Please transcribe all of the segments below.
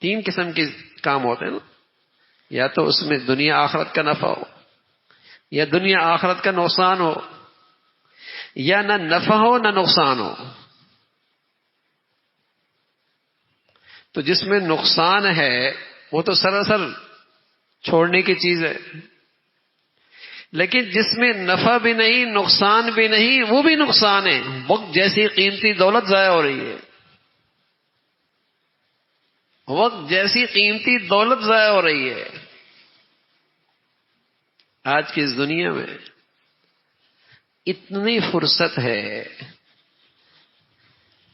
تین قسم کے کام ہوتے ہیں نا، یا تو اس میں دنیا آخرت کا نفع ہو، یا دنیا آخرت کا نقصان ہو، یا نہ نفع ہو نہ نقصان ہو۔ تو جس میں نقصان ہے وہ تو سراسر چھوڑنے کی چیز ہے، لیکن جس میں نفع بھی نہیں نقصان بھی نہیں وہ بھی نقصان ہے۔ وقت جیسی قیمتی دولت ضائع ہو رہی ہے، وقت جیسی قیمتی دولت ضائع ہو رہی ہے۔ آج کی اس دنیا میں اتنی فرصت ہے،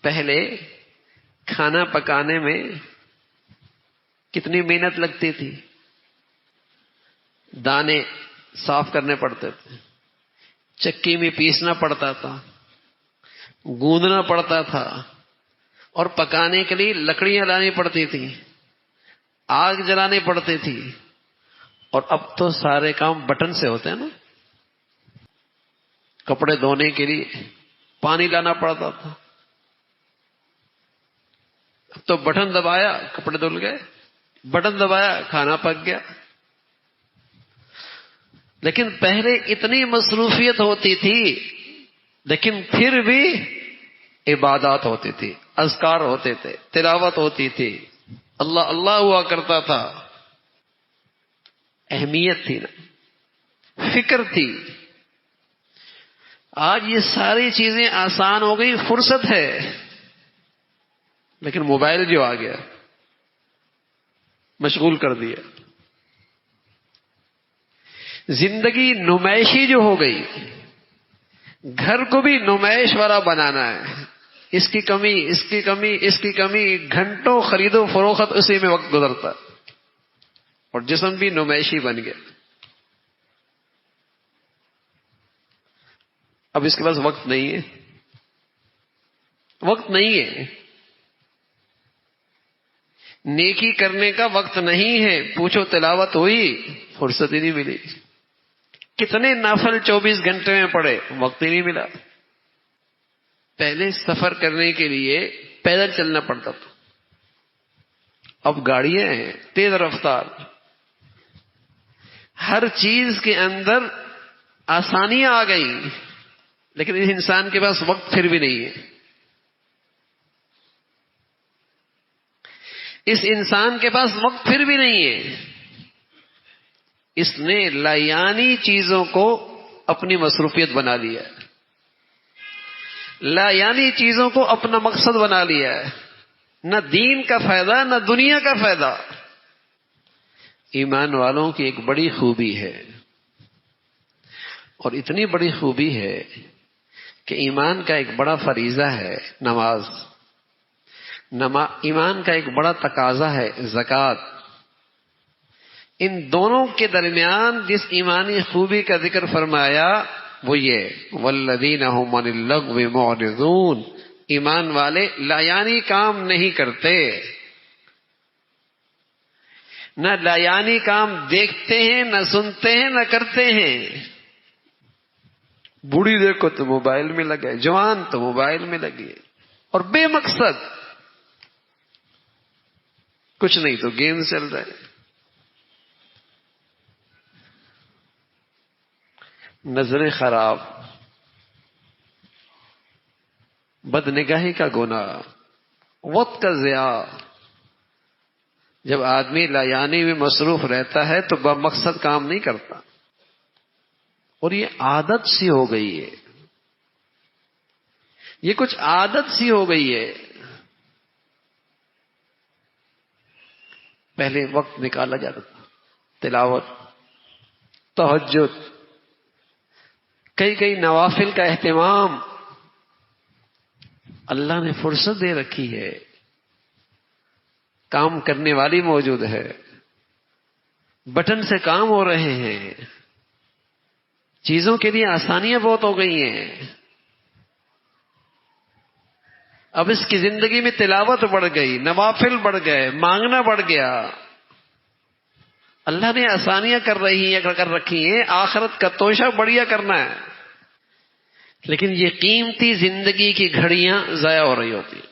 پہلے کھانا پکانے میں کتنی محنت لگتی تھی، دانے صاف کرنے پڑتے تھے، چکی میں پیسنا پڑتا تھا، گوندنا پڑتا تھا، اور پکانے کے لیے لکڑیاں لانی پڑتی تھی، آگ جلانی پڑتی تھی۔ اور اب تو سارے کام بٹن سے ہوتے ہیں نا، کپڑے دھونے کے لیے پانی لانا پڑتا تھا، اب تو بٹن دبایا کپڑے دھل گئے، بٹن دبایا کھانا پک گیا۔ لیکن پہلے اتنی مصروفیت ہوتی تھی، لیکن پھر بھی عبادات ہوتی تھی، اذکار ہوتے تھے، تلاوت ہوتی تھی، اللہ اللہ ہوا کرتا تھا، اہمیت تھی نا، فکر تھی۔ آج یہ ساری چیزیں آسان ہو گئی، فرصت ہے، لیکن موبائل جو آ گیا مشغول کر دیا۔ زندگی نمائشی جو ہو گئی، گھر کو بھی نمائش والا بنانا ہے، اس کی کمی اس کی کمی اس کی کمی، گھنٹوں خرید و فروخت اسی میں وقت گزرتا، اور جسم بھی نمائشی بن گیا۔ اب اس کے پاس وقت نہیں ہے، وقت نہیں ہے، نیکی کرنے کا وقت نہیں ہے۔ پوچھو تلاوت ہوئی، فرصت ہی نہیں ملی۔ کتنے نافل 24 گھنٹے میں پڑے، وقت ہی نہیں ملا۔ پہلے سفر کرنے کے لیے پیدل چلنا پڑتا تھا، اب گاڑیاں ہیں تیز رفتار، ہر چیز کے اندر آسانیاں آ گئی، لیکن اس انسان کے پاس وقت پھر بھی نہیں ہے۔ اس انسان کے پاس وقت پھر بھی نہیں ہے، اس نے لایانی چیزوں کو اپنی مصروفیت بنا لیا ہے، لایانی چیزوں کو اپنا مقصد بنا لیا ہے، نہ دین کا فائدہ نہ دنیا کا فائدہ۔ ایمان والوں کی ایک بڑی خوبی ہے، اور اتنی بڑی خوبی ہے کہ ایمان کا ایک بڑا فریضہ ہے نماز، ایمان کا ایک بڑا تقاضا ہے زکوٰۃ۔ ان دونوں کے درمیان جس ایمانی خوبی کا ذکر فرمایا وہ یہ والذین هم عن اللغو معرضون، ایمان والے لایانی کام نہیں کرتے، نہ لایانی کام دیکھتے ہیں، نہ سنتے ہیں، نہ کرتے ہیں۔ بوڑھی دیکھو تو موبائل میں لگے، جوان تو موبائل میں لگے، اور بے مقصد کچھ نہیں تو گیم چل رہے، نظریں خراب، بد نگاہی کا گناہ، وقت کا ضیاع۔ جب آدمی لایانی میں مصروف رہتا ہے تو بمقصد کام نہیں کرتا، اور یہ عادت سی ہو گئی ہے، یہ کچھ عادت سی ہو گئی ہے۔ پہلے وقت نکالا جاتا تھا، تلاوت، تہجد، کئی نوافل کا اہتمام، اللہ نے فرصت دے رکھی ہے، کام کرنے والی موجود ہے، بٹن سے کام ہو رہے ہیں، چیزوں کے لیے آسانیاں بہت ہو گئی ہیں۔ اب اس کی زندگی میں تلاوت بڑھ گئی، نوافل بڑھ گئے، مانگنا بڑھ گیا۔ اللہ نے آسانیاں کر رکھی ہیں، آخرت کا توشہ بڑھیا کرنا ہے، لیکن یہ قیمتی زندگی کی گھڑیاں ضائع ہو رہی ہوتی ہیں۔